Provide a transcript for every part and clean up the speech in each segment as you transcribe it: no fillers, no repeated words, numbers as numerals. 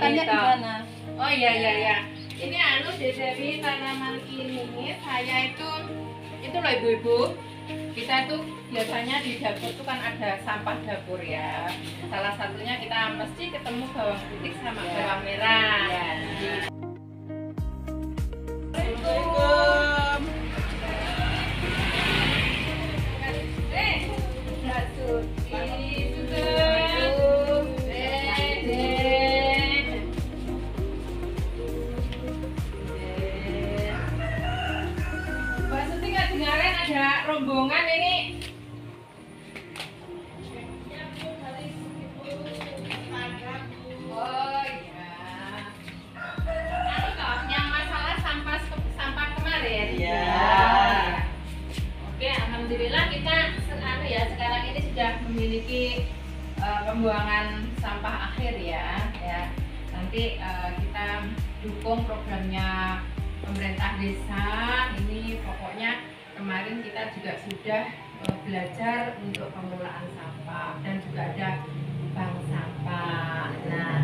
kelihatannya gitu. gimana? Oh iya. Ini Dewi tanaman ini saya itu loh ibu-ibu. Kita tuh biasanya di dapur tuh kan ada sampah dapur ya. Salah satunya kita mesti ketemu bawang putih sama bawang merah. Assalamualaikum. Mbak Suti nggak dengarin ada rombongan ini. Oh iya. Anu toh, yang masalah sampah kemarin. Iya. Oke, alhamdulillah kita sekarang ini sudah memiliki pembuangan sampah akhir ya. Nanti kita dukung programnya pemerintah desa. Ini pokoknya kemarin kita juga sudah belajar untuk pengelolaan sampah dan juga ada bank sampah. Nah,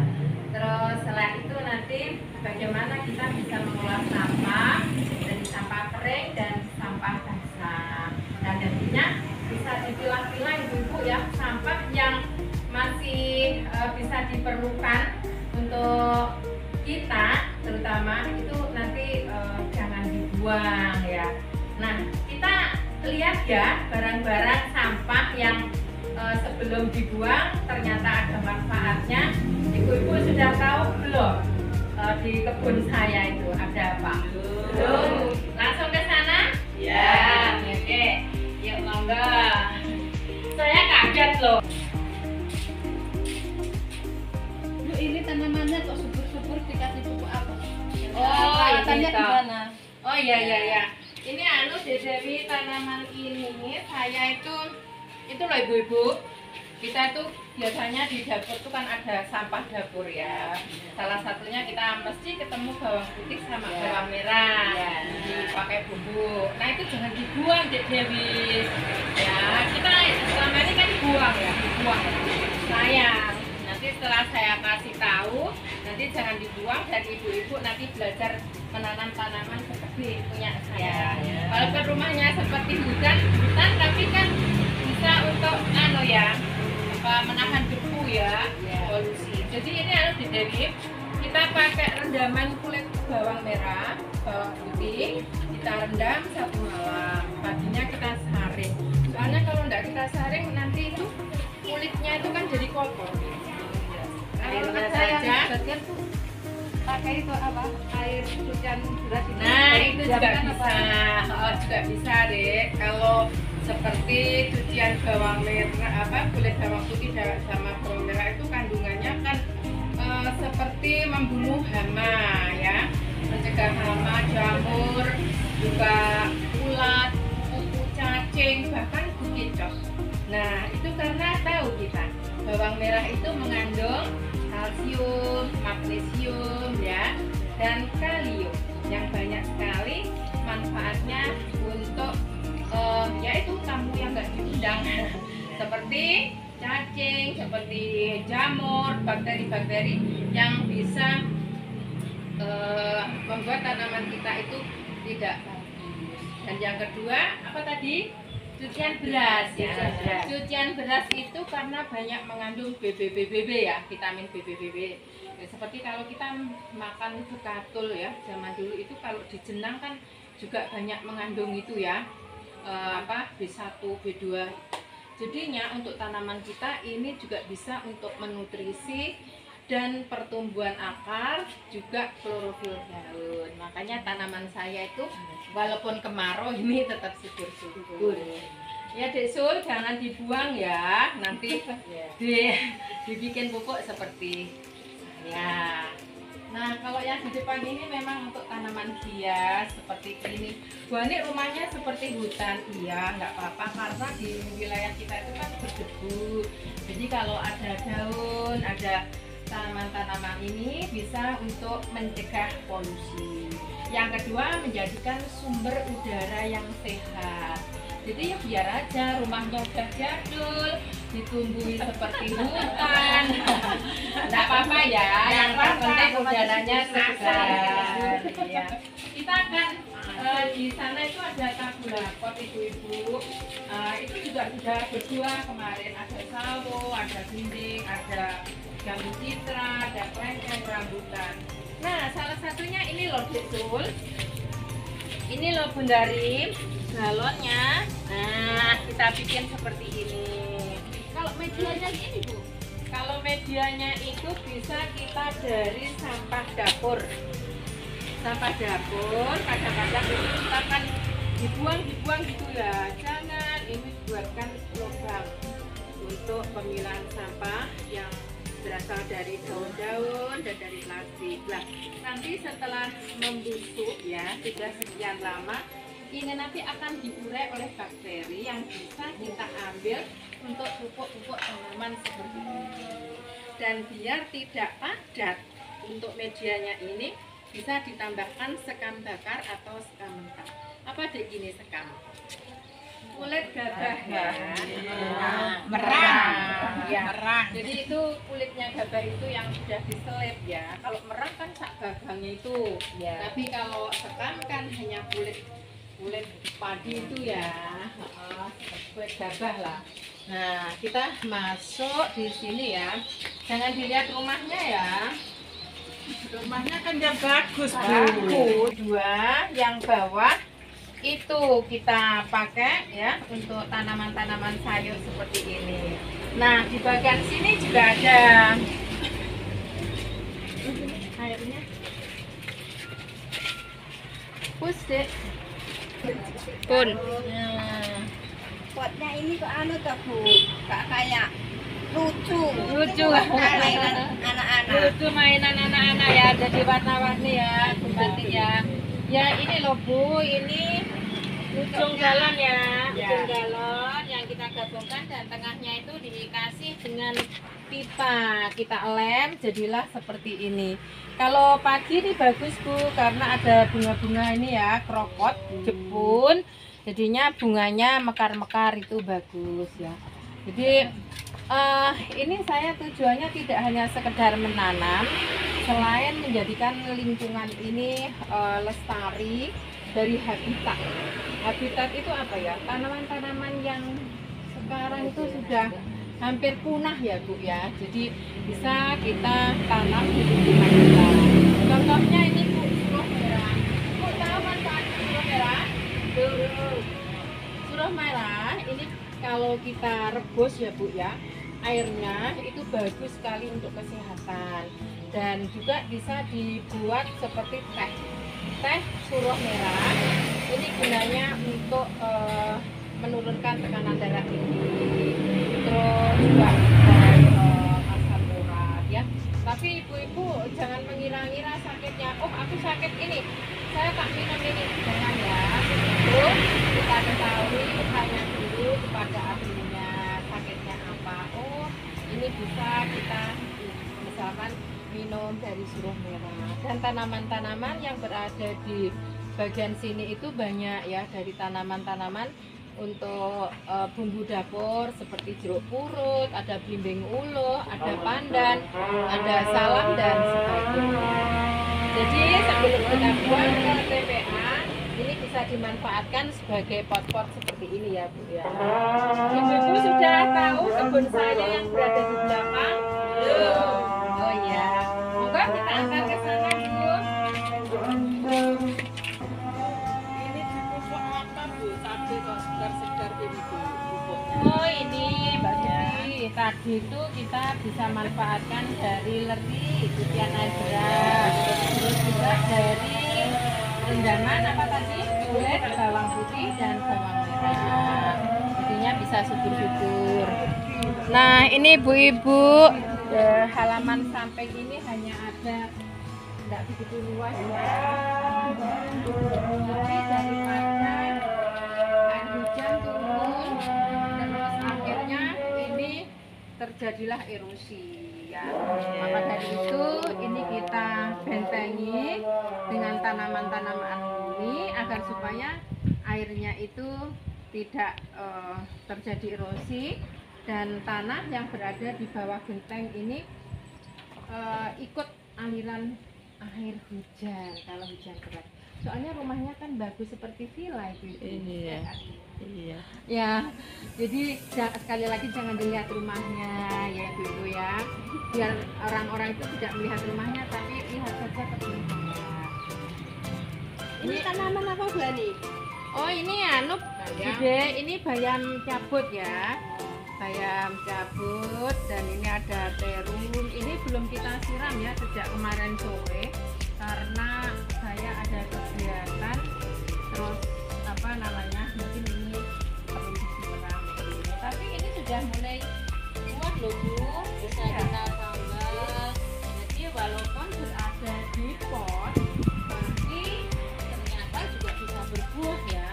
terus setelah itu nanti bagaimana kita bisa mengolah sampah dari sampah kering dan sampah basah. Dan nantinya bisa dipilah-pilah ibu-ibu ya, sampah yang masih bisa diperlukan untuk kita, terutama itu nanti jangan dibuang ya. Nah, kita lihat ya barang-barang sampah yang sebelum dibuang ternyata ada manfaatnya. Ibu-ibu sudah tahu belum di kebun saya itu ada apa? Belum. Langsung ke sana? Ya. Oke. Yuk monggo. Saya kaget loh. Ini tanamannya kok subur-subur dikasih pupuk apa? Oh, kelihatannya gitu. gimana? Oh iya. Ini Dewi tanaman ini saya itu loh ibu-ibu. Kita tuh biasanya di dapur tuh kan ada sampah dapur ya. Salah satunya kita mesti ketemu bawang putih sama bawang merah. Dipakai bumbu. Nah itu jangan dibuang Dewi. Ya kita selama ini kan dibuang. Sayang. Nanti setelah saya kasih tahu, nanti jangan dibuang dan ibu-ibu nanti belajar menanam tanaman seperti punya saya. Walaupun rumahnya seperti hutan, tapi kan bisa untuk menahan debu ya, polusi. Jadi ini harus Dewi, kita pakai rendaman kulit bawang merah, bawang putih, kita rendam 1 malam. Paginya kita saring. Soalnya kalau tidak kita saring nanti itu kulitnya itu kan jadi kotor. Airnya saja. Bagian tuh pakai itu apa? Air cucian beras itu. Nah itu juga Diamkan bisa, apa? juga bisa deh. Kalau seperti cucian bawang merah, kulit bawang putih sama bawang merah itu kandungannya kan seperti membunuh hama ya, mencegah hama, jamur, juga ulat, kutu, cacing, bahkan kikicot. Nah itu karena tahu kita bawang merah itu mengandung kalsium, magnesium ya, dan kalium yang banyak sekali manfaatnya untuk yaitu tamu yang nggak diundang seperti cacing, seperti jamur, bakteri-bakteri yang bisa membuat tanaman kita itu tidak bagus. Dan yang kedua apa tadi? Cucian beras ya. Cucian beras itu karena banyak mengandung BBBB ya, vitamin BBBB. Ya, seperti kalau kita makan bekatul ya, zaman dulu itu kalau dijenang kan juga banyak mengandung itu ya. B1, B2. Jadinya untuk tanaman kita ini juga bisa untuk menutrisi dan pertumbuhan akar, juga klorofil daun. Makanya tanaman saya itu walaupun kemarau ini tetap subur-subur. Ya Dek Sul, jangan dibuang ya. Nanti dibikin pupuk seperti saya. Nah, kalau yang di depan ini memang untuk tanaman hias seperti ini. Wah, ini rumahnya seperti hutan. Iya, nggak apa-apa karena di wilayah kita itu kan berdebu. Jadi kalau ada daun, ada tanaman-tanaman ini bisa untuk mencegah polusi. Yang kedua, menjadikan sumber udara yang sehat. Jadi ya biar aja rumahnya udah jadul, ditumbuhi seperti hutan. Nggak apa-apa ya, yang terpenting udaranya segar. Iya. Kita akan di sana itu ada tabulakot ibu-ibu. Itu juga sudah berdua kemarin, ada sawo, ada binding, ada jambu citra, ada klengkeng, rambutan. Nah, salah satunya ini loh Sul. Ini loh Bunda Rim, galonnya. Nah, kita bikin seperti ini. Kalau medianya ini Bu, kalau medianya itu bisa kita dari sampah dapur. Sampah dapur, kadang-kadang itu kita kan dibuang gitu ya. Jangan, ini buatkan lubang untuk pemilahan sampah yang berasal dari daun-daun dan dari plastik. Nah, nanti setelah membusuk ya, sudah sekian lama, ini nanti akan diurai oleh bakteri yang bisa kita ambil untuk pupuk-pupuk tanaman seperti ini. Dan biar tidak padat untuk medianya ini, bisa ditambahkan sekam bakar atau sekam mentah. Apa dek gini sekam? Kulit gabah ya, merah ya. Jadi itu kulitnya gabah itu yang sudah diselip ya. Kalau merah kan sak gabahnya itu ya. Tapi kalau sekam kan hanya kulit padi itu ya, kulit gabah lah. Nah, kita masuk di sini ya. Jangan dilihat rumahnya ya. Rumahnya kan ya bagus Bu. Dua yang bawah itu kita pakai ya untuk tanaman-tanaman sayur seperti ini. Nah, di bagian sini juga ada airnya. Pusat. Pun. Nah, Potnya ini kok anu toh Bu, gak kayak lucu mainan anak-anak. Lucu mainan anak-anak ya, jadi warna-warni ya, ganti ya. Ya ini loh Bu, ini ujung galon ya, ujung galon yang kita gabungkan dan tengahnya itu dikasih dengan pipa. Kita lem, jadilah seperti ini. Kalau pagi ini bagus Bu, karena ada bunga-bunga ini ya, krokot, jepun. Jadinya bunganya mekar-mekar itu bagus ya. Jadi ini saya tujuannya tidak hanya sekedar menanam, selain menjadikan lingkungan ini lestari dari habitat. Habitat itu apa ya? Tanaman-tanaman yang sekarang itu sudah hampir punah ya Bu ya. Jadi bisa kita tanam di lingkungan kita. Contohnya ini Bu, suruh merah. Bu tahu manfaat suruh merah? Suruh merah ini kalau kita rebus ya Bu ya, airnya itu bagus sekali untuk kesehatan dan juga bisa dibuat seperti teh suruh merah. Ini gunanya untuk menurunkan tekanan darah tinggi, terus juga asam urat ya. Tapi ibu-ibu jangan mengira-ngira sakitnya, oh aku sakit ini saya tak minum ini, jangan ya. Itu kita ketahui hanya dulu kepada ahlinya sakitnya apa. Oh ini bisa kita misalkan minum dari suruh merah. Dan tanaman-tanaman yang berada di bagian sini itu banyak ya, dari tanaman-tanaman untuk bumbu dapur seperti jeruk purut, ada blimbing uluh, ada pandan, ada salam dan sebagainya. Jadi sebelum kita buang ke TPA, ini bisa dimanfaatkan sebagai pot-pot seperti ini ya Bu ya. Ibu-ibu sudah tahu kebun saya yang berada di belakang? Belum. Oh ya, moga kita antar ke sana Bu. Ini pupuk apa Bu? Tapi kok segar-segar ini Bu pupuknya. Oh ini Mbak Suti, tadi itu kita bisa manfaatkan dari leri, cucian air beras, terus juga dari rendaman apa tadi? Kulit, bawang putih dan bawang merah. Jadinya bisa subur-subur. Nah ini ibu-ibu, halaman samping ini hanya ada tidak begitu luas ya. Tapi daripada air hujan turun, terus akhirnya ini terjadilah erosi ya. Maka dari itu ini kita bentengi dengan tanaman-tanaman ini agar supaya airnya itu tidak terjadi erosi dan tanah yang berada di bawah genteng ini ikut aliran air hujan kalau hujan deras. Soalnya rumahnya kan bagus seperti villa itu. Iya. Iya. Ya, jadi sekali lagi jangan dilihat rumahnya ya Ibu ya. Biar orang-orang itu tidak melihat rumahnya, tapi lihat saja kebunnya. Ini tanaman apa Bu Ani? Oh ini anu, Bude, ini bayam cabut ya. Bayam cabut dan ini ada terung. Ini belum kita siram ya sejak kemarin sore karena saya ada kegiatan. Terus apa namanya? Mungkin ini perlu disiram. Tapi ini sudah mulai buah loh Bu. Bisa kita tambah. Jadi walaupun berada di pot, tapi ternyata juga bisa berbuah ya.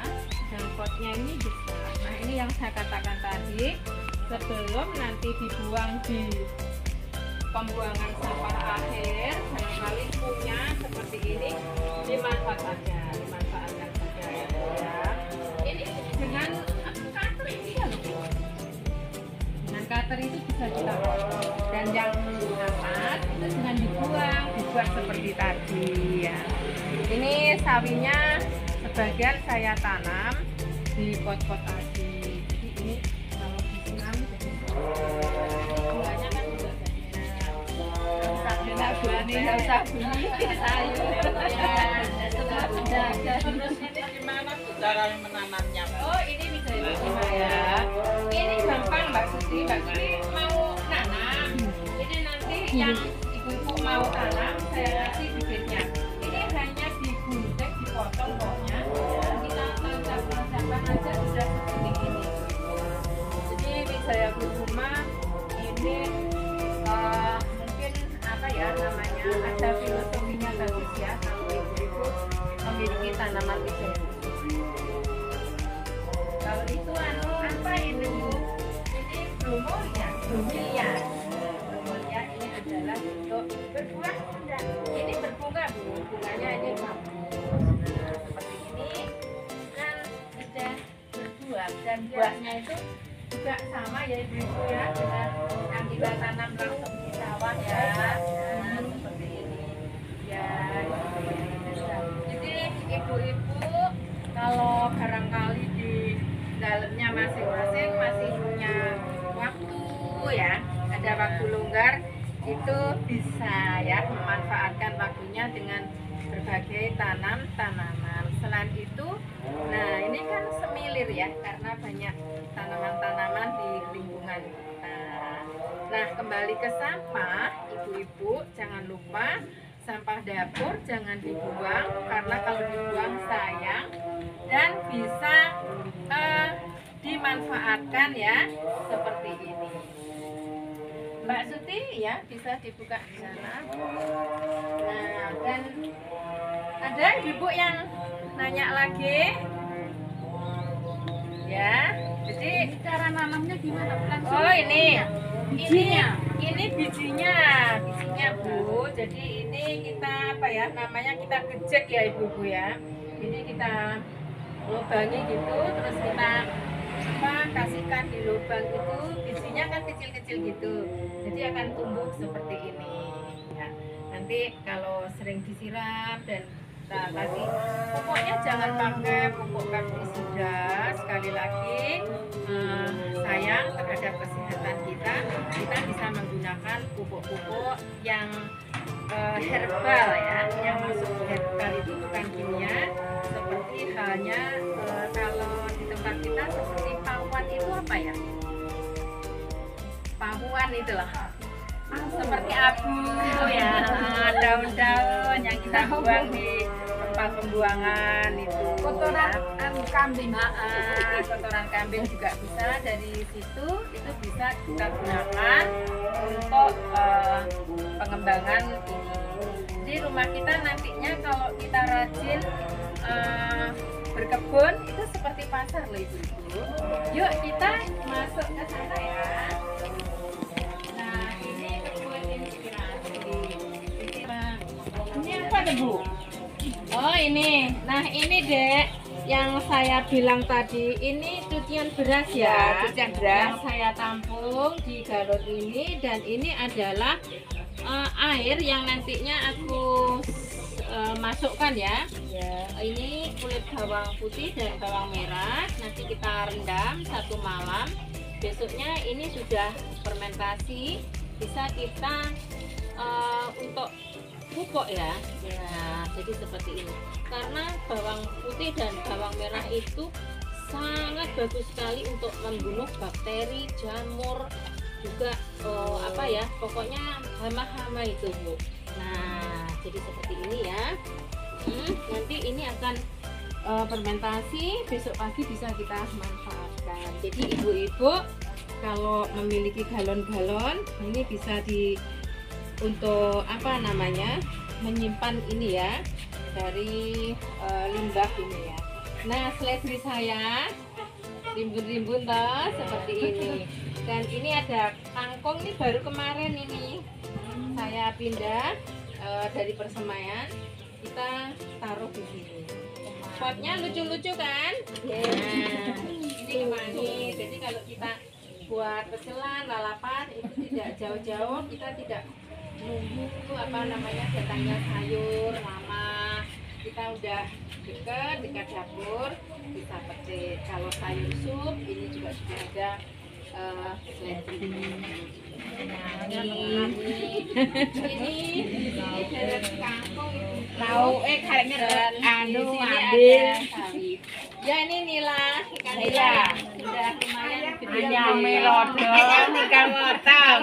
Dan potnya ini besar. Nah ini yang saya katakan tadi, sebelum nanti dibuang di pembuangan sampah akhir, barangkali punya seperti ini dimanfaatkan saja ya. Ini dengan cutter ini ya loh. Dengan cutter itu bisa kita potong dan yang atas itu dengan dibuat seperti tadi ya. Ini sawinya sebagian saya tanam di pot-pot tadi. Jadi ini kalau disiram jadi buahnya kan juga banyak. Nggak usah beli sayur. Semua sudah ada. Terus ini gimana tuh cara menanamnya? Oh ini bisa ya. Ini gampang Mbak Suti. Mbak Suti mau nanam. Ini nanti yang ibu-ibu mau tanam saya kasih bibitnya. Ini hanya digunting, dipotong pokoknya. Kita tancap-tancapan aja sudah seperti ini. Jadi Wijaya Kusuma ini mungkin apa ya namanya, ada filosofinya bagus ya kalau ibu-ibu memiliki tanaman Wijaya Kusuma. Kalau itu anu apa ini Bu? Ini bromeliad. Bromeliad ini adalah untuk berbuah sudah. Ini berbunga Bu. Bunganya ini seperti ini kan sudah berbuah dan buahnya itu juga sama ya ibu-ibu ya dengan yang kita tanam langsung di sawah ya. Seperti ini ya. Jadi ibu-ibu kalau barangkali di dalamnya masing-masing masih punya waktu ya, ada waktu longgar, itu bisa ya memanfaatkan waktunya dengan berbagai tanaman. Selain itu, nah ini kan semilir ya karena banyak tanaman-tanaman di lingkungan kita. Nah kembali ke sampah, ibu-ibu jangan lupa sampah dapur jangan dibuang karena kalau dibuang sayang dan bisa dimanfaatkan ya seperti ini. Mbak Suti ya bisa dibuka di sana. Nah dan ada ibu yang nanya lagi ya. Jadi Cara nanamnya gimana? Langsung oh ini bijinya. ini bijinya Bu. Jadi ini kita apa ya namanya, kita kejek ya ibu-ibu ya. Ini kita lubangi gitu, terus kita kasihkan di lubang itu, bijinya kan kecil-kecil gitu. Jadi akan tumbuh seperti ini. Ya. Nanti kalau sering disiram dan kita kasih pupuknya jangan pakai pupuk pestisida. Sekali lagi sayang terhadap kesehatan kita bisa menggunakan pupuk-pupuk yang herbal ya. Yang masuk herbal itu bukan kimia, seperti halnya kalau di tempat kita seperti pawon itu apa ya? Pawon itulah. Seperti abu ya, daun-daun yang kita buang di tempat pembuangan itu. Kotoran kambing. Kotoran kambing juga bisa dari situ, itu bisa kita gunakan untuk pengembangan ini. Di rumah kita nantinya kalau kita rajin berkebun itu seperti pasar loh ibu-ibu. Yuk kita masuk ke sana ya. Nah ini kebun inspirasi. Ini apa deh Bu? Oh ini, nah ini Dek yang saya bilang tadi, ini cucian beras ya, cucian beras yang saya tampung di galon ini, dan ini adalah air yang nantinya aku masukkan ya. Ini kulit bawang putih dan bawang merah. Nanti kita rendam 1 malam. Besoknya ini sudah fermentasi. Bisa kita untuk pupuk ya. Nah, jadi seperti ini. Karena bawang putih dan bawang merah itu sangat bagus sekali untuk membunuh bakteri, jamur, juga pokoknya hama-hama itu Bu. Nah, jadi seperti ini ya. Nanti ini akan fermentasi, besok pagi bisa kita manfaatkan. Jadi ibu-ibu kalau memiliki galon-galon ini bisa untuk menyimpan ini ya dari limbah ini ya. Nah, seledri saya rimbun-rimbun toh seperti ini. Dan ini ada kangkung, ini baru kemarin ini saya pindah dari Persemayan, kita taruh di sini. Potnya lucu-lucu kan? Nah, ini manis. Jadi kalau kita buat pecelan, lalapan itu tidak jauh-jauh, kita tidak nunggu datangnya sayur lama. Kita udah dekat dapur, bisa petik. Kalau sayur sup ini juga sudah ada seledri. Nah, ini dari kangkung tahu kayaknya ambil sawit. Ya ini nila ikan nila sudah lumayan gede. Melodong ikan lodong.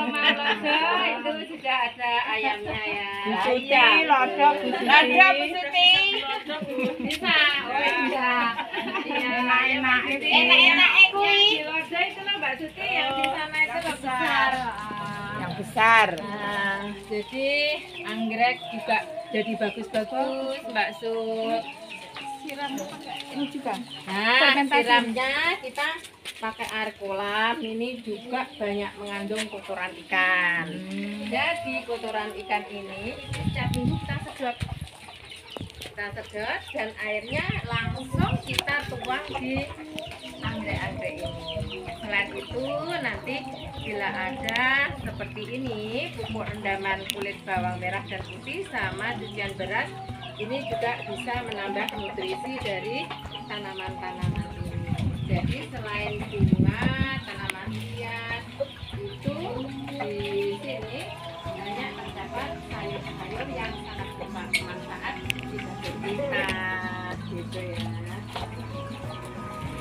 Itu sudah ada ayamnya ya. Suci lodong. Ada Bu Suti. Bisa, bisa. Enak-enak. Enak-enak kuwi. Lodong itu loh Mbak Suti yang di sana itu loh besar. Yang besar. Nah, jadi anggrek juga jadi bagus-bagus Mbak Su. Ini juga. Nah, siramnya kita pakai air kolam. Ini juga banyak mengandung kotoran ikan. Jadi kotoran ikan ini setiap minggu kita sedot. Kita sedot dan airnya langsung kita tuang di anggrek-anggrek ini. Selain itu nanti bila ada seperti ini pupuk rendaman kulit bawang merah dan putih sama cucian beras, ini juga bisa menambah nutrisi dari tanaman-tanaman ini. Jadi selain bunga, tanaman hias itu di sini banyak terdapat sayur-sayur yang sangat bermanfaat bisa kita gitu ya.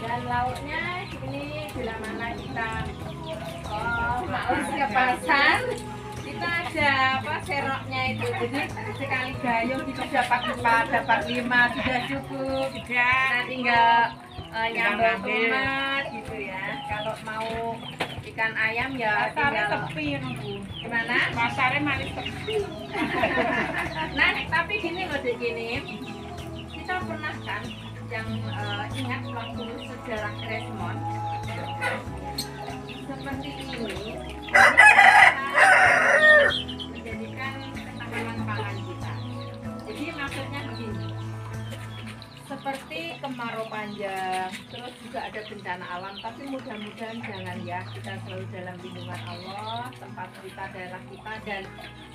Dan lauknya ini bila mana kita mau ke pasar, kita ada seroknya itu, jadi sekali gayung kita dapat 4, dapat 5 sudah cukup. Nah, tinggal nyambel tomat gitu ya. Kalau mau ikan ayam ya Pasarnya tinggal sepi Bu. gimana? Pasarnya manis sepi. Nah, tapi gini loh Dek, gini kita pernah kan yang ingat waktu sejarah Resmond seperti ini menjadikan ketahanan pangan kita. Jadi maksudnya begini, seperti kemarau panjang, terus juga ada bencana alam, tapi mudah-mudahan jangan ya, kita selalu dalam lindungan Allah, tempat kita, daerah kita, dan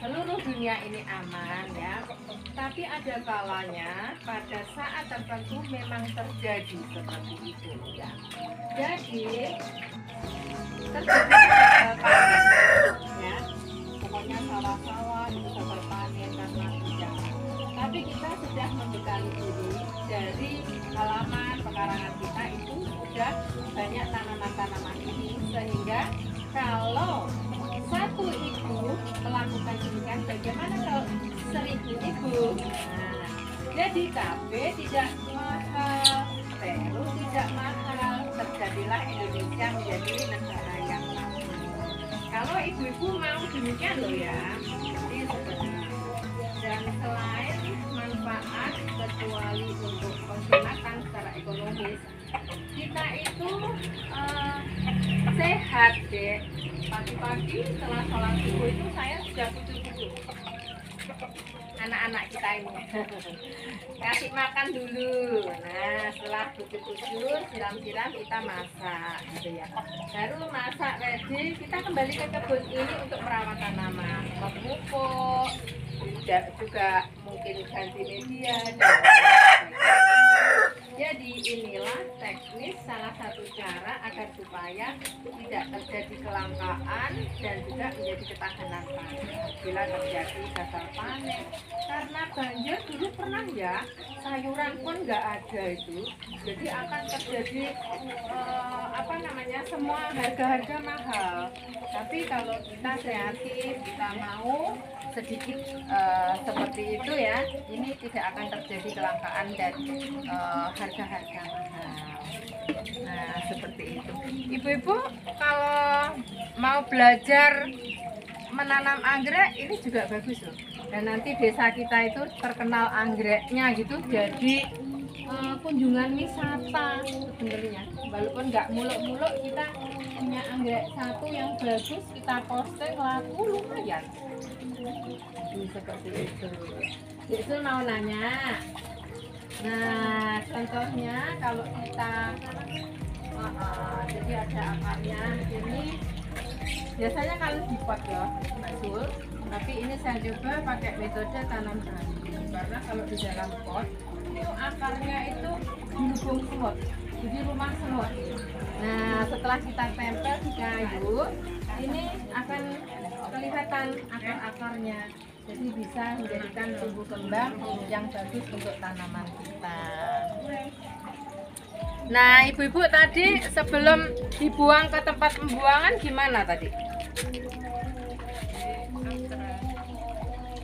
seluruh dunia ini aman ya. Tapi ada kalanya pada saat tertentu memang terjadi seperti itu ya. Jadi terjadi panen ya, pokoknya sawah-sawah itu gagal panen karena bencana. Tapi kita sudah membekali diri dari halaman pekarangan kita itu sudah banyak tanaman-tanaman ini, sehingga kalau satu ibu melakukan demikian, bagaimana kalau 1000 ibu? Nah, jadi KB tidak mahal, Peru tidak mahal, terjadilah Indonesia menjadi negara yang maju. Kalau ibu-ibu mau demikian loh ya, jadi seperti itu. Dan selain manfaat kecuali untuk penghematan secara ekonomis, kita itu sehat deh. Pagi-pagi setelah sholat subuh itu saya sudah kucur-kucur. anak-anak kita ini. Kasih makan dulu. Nah, setelah bujur-bujur, siram-siram, kita masak gitu ya. Baru masak ready, kita kembali ke kebun ini untuk merawat tanaman, memupuk, juga mungkin ganti media dan jadi inilah teknis salah satu cara agar supaya tidak terjadi kelangkaan dan juga menjadi ketahanan pangan bila terjadi gagal panen. Karena banjir dulu pernah ya, sayuran pun nggak ada itu, jadi akan terjadi semua harga-harga mahal. Tapi kalau kita kreatif, kita mau sedikit seperti itu ya, ini tidak akan terjadi kelangkaan dan harga-harga mahal. Nah, seperti itu. Ibu-ibu kalau mau belajar menanam anggrek ini juga bagus loh. Dan nanti desa kita itu terkenal anggreknya gitu, jadi kunjungan wisata sebenarnya. Walaupun nggak muluk-muluk, kita punya anggrek satu yang bagus, kita posting laku lumayan. Ini seperti itu. Itu mau nanya. Nah, contohnya kalau kita jadi ada akarnya ini, biasanya kalau di pot ya, Mbak Sul. Tapi ini saya coba pakai metode tanam ganti, karena kalau di dalam pot itu akarnya itu dilubung semut, jadi rumah semut. Nah, setelah kita tempel di kayu, ini akan kelihatan akar-akarnya. Jadi bisa menjadikan tumbuh kembang yang bagus untuk tanaman kita. Nah, ibu-ibu tadi sebelum dibuang ke tempat pembuangan gimana tadi?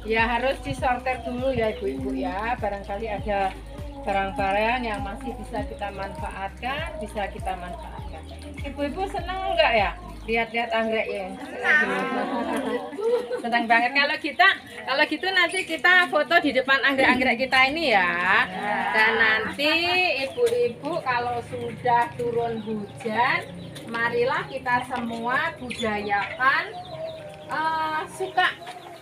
Ya harus disortir dulu ya ibu-ibu ya. Barangkali ada barang-barang yang masih bisa kita manfaatkan, Ibu-ibu senang enggak ya lihat-lihat anggrek ya? Senang banget. Kalau gitu nanti kita foto di depan anggrek-anggrek kita ini ya. Dan nanti ibu-ibu kalau sudah turun hujan, marilah kita semua budayakan suka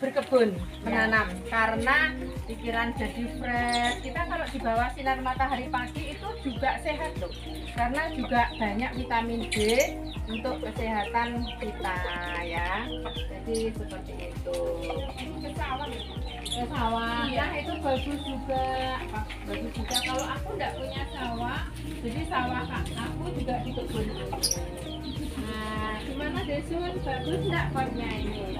berkebun, menanam, karena pikiran jadi fresh. Kita kalau di bawah sinar matahari pagi itu juga sehat loh, karena juga banyak vitamin D untuk kesehatan kita ya. Jadi seperti itu. Ke sawah ya, itu bagus juga. Kalau aku enggak punya sawah, jadi sawah aku juga di kebun. Nah, gimana Desun? Bagus enggak potnya ini?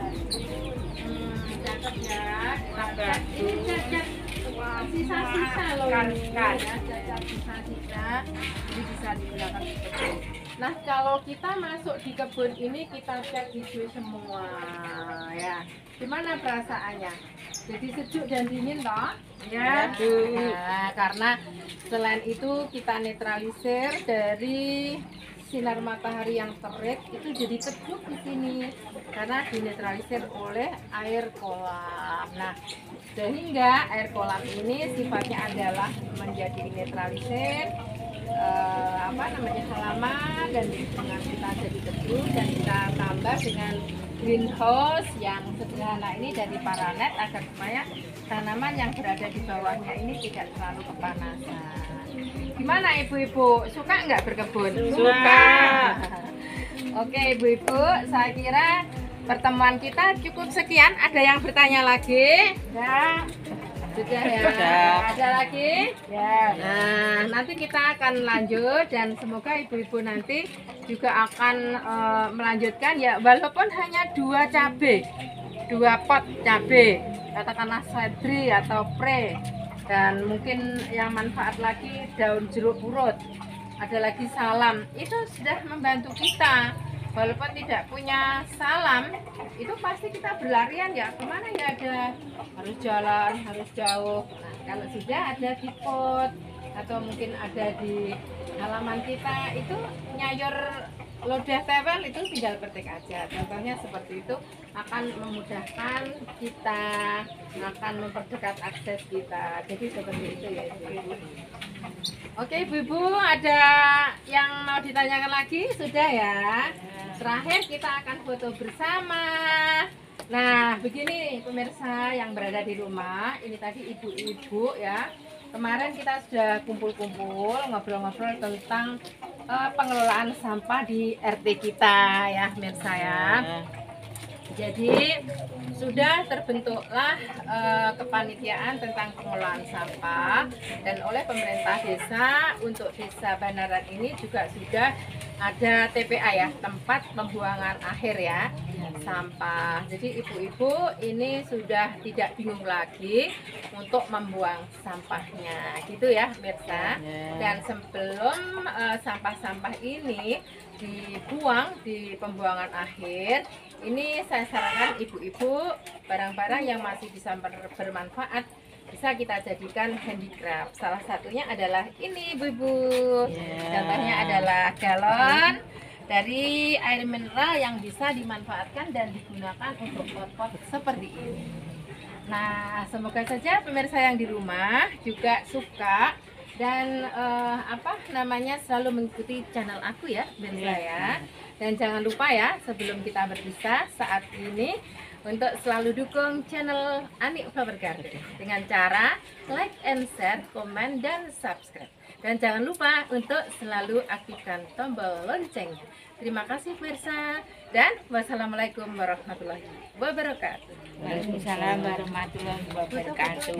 Cakep ya, ini cacat sisa-sisa loh ini ya, cacat sisa-sisa, jadi bisa digunakan di kebun. Nah, kalau kita masuk di kebun ini kita cek hijau semua ya. Gimana perasaannya? Jadi sejuk dan dingin toh? Ya. Nah, karena selain itu kita netralisir dari sinar matahari yang terik, itu jadi teduh di sini karena dinetralisir oleh air kolam. Nah, sehingga air kolam ini sifatnya adalah menjadi netralisir halaman dan lingkungan kita jadi teduh, dan kita tambah dengan greenhouse yang sederhana ini dari Paranet agar supaya tanaman yang berada di bawahnya ini tidak terlalu kepanasan. Gimana ibu-ibu, suka nggak berkebun? Suka. Oke ibu-ibu, saya kira pertemuan kita cukup sekian. Ada yang bertanya lagi? Ya. Sudah ya. Sudah. Ada lagi? Ya. Nah, nanti kita akan lanjut dan semoga ibu-ibu nanti juga akan melanjutkan ya, walaupun hanya 2 pot cabai, katakanlah sedri atau pre. Dan mungkin yang manfaat lagi daun jeruk purut, ada lagi salam, itu sudah membantu kita. Walaupun tidak punya salam, itu pasti kita berlarian ya, kemana ya, ada harus jalan, harus jauh. Nah, kalau sudah ada di pot atau mungkin ada di halaman kita, itu nyayur lodeh tewel itu tinggal petik aja. Contohnya seperti itu akan memudahkan kita, akan memperdekat akses kita. Jadi seperti itu ya ibu-ibu. Oke ibu-ibu, ada yang mau ditanyakan lagi? Sudah ya. Terakhir kita akan foto bersama. Nah, begini pemirsa yang berada di rumah, ini tadi ibu-ibu ya. Kemarin kita sudah kumpul-kumpul, ngobrol-ngobrol tentang pengelolaan sampah di RT kita ya, pemirsa ya. Jadi sudah terbentuklah kepanitiaan tentang pengelolaan sampah, dan oleh pemerintah desa untuk desa Banaran ini juga sudah ada TPA ya, tempat pembuangan akhir ya sampah. Jadi ibu-ibu ini sudah tidak bingung lagi untuk membuang sampahnya gitu ya pemirsa. Dan sebelum sampah-sampah ini dibuang di pembuangan akhir, ini saya sarankan ibu-ibu barang-barang yang masih bisa bermanfaat bisa kita jadikan handicraft. Salah satunya adalah ini ibu-ibu. Contohnya adalah galon dari air mineral yang bisa dimanfaatkan dan digunakan untuk pot-pot seperti ini. Nah, semoga saja pemirsa yang di rumah juga suka dan selalu mengikuti channel aku ya, pemirsa ya. Dan jangan lupa ya, sebelum kita berpisah saat ini, untuk selalu dukung channel Ani Flower Garden dengan cara like and share, komen, dan subscribe. Dan jangan lupa untuk selalu aktifkan tombol loncengnya. Terima kasih pemirsa, dan wassalamualaikum warahmatullahi wabarakatuh. Waalaikumsalam warahmatullahi wabarakatuh.